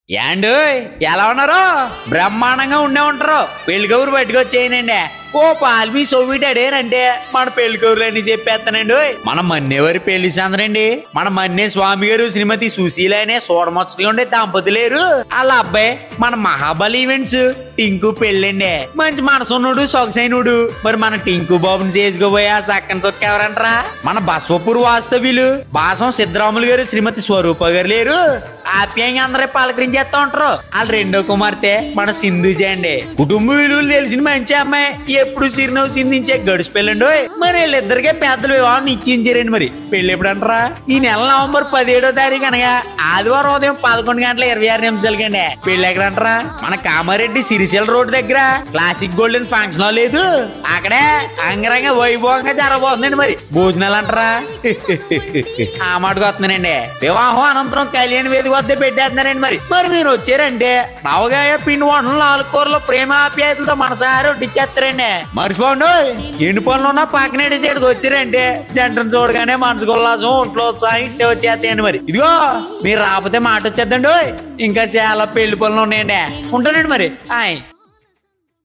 యాండోయ్ ఎలా ఉన్నారు? బ్రహ్మాండంగా ఉండే ఉంటారు. పెళ్లి కబురు పట్టుకొచ్చేయనండి. ఓ పాల్మి సోమిటాడేనంటే మన పెళ్లి కబుర్లని చెప్పేస్తానండి. మన మన్నేవారి పెళ్లి సందరండి. మన మన్నే స్వామి గారు శ్రీమతి సుశీల అనే సోడమొచ్చగా ఉండే దంపతులేరు. వాళ్ళ అబ్బాయి మన మహాబలి ఈవెంట్స్ టింకు పెళ్ళండి. మంచి మనసున్నాడు, సొగసైనడు. మరి మన టింకు బాబుని చేసుకోబోయా సక్కన సొక్క ఎవరంటారా? మన బసవపూర్ వాస్తవ్యులు బాసం సిద్ధరాములు గారు శ్రీమతి స్వరూప గారు లేరు. ఆప్యాయంగా అందరూ పలకరించేస్తా ఉంటారు. వాళ్ళ రెండో కుమార్తె మన సింధుజ అండి. కుటుంబ విలువలు తెలిసిన మంచి అమ్మాయి. ఎప్పుడు సిరినవ్వు సింధించే గడుచు పెళ్ళండి. మరి వీళ్ళిద్దరికే పెద్దల వివాహం నిశ్చయించారండి. మరి పెళ్లి ఎప్పుడు అంటారా? ఈ నెల నవంబర్ 17వ తారీఖు అనగా ఆదివారం ఉదయం 11:26 పెళ్లి ఎక్కడ అంటారా? మన కామారెడ్డి సిరిసిల్ల రోడ్ దగ్గర క్లాసిక్ గోల్డెన్ ఫంక్షన్ హాల్ లేదు, అక్కడే అంగరంగ వైభవంగా జరగబోతుందండి. మరి భోజనాలు అంటారా? ఆ మాటకు వస్తున్నానండి. వివాహం అనంతరం కళ్యాణ వేదిక వద్ద పెట్టేస్తున్నారండి. మరి మీరు వచ్చారంటే నవగాయ పిండి వంటలు 4 కూరలు ప్రేమ ఆప్యాయతలతో మనసారి వడ్డిచ్చేస్తారండి. మర్చిపోండి, ఎన్ని పనులు ఉన్నా పక్కన సైడ్కి వచ్చారంటే జంటను చూడగానే మనసు ఉల్లాసం, ఒంట్లో ఉత్సాహం ఇంటే వచ్చేస్తాయండి. మరి ఇదిగో మీరు రాకపోతే మాట వచ్చేద్దండి. ఇంకా చాలా పెళ్లి పనులు ఉన్నాయండి. ఉంటానండి మరి.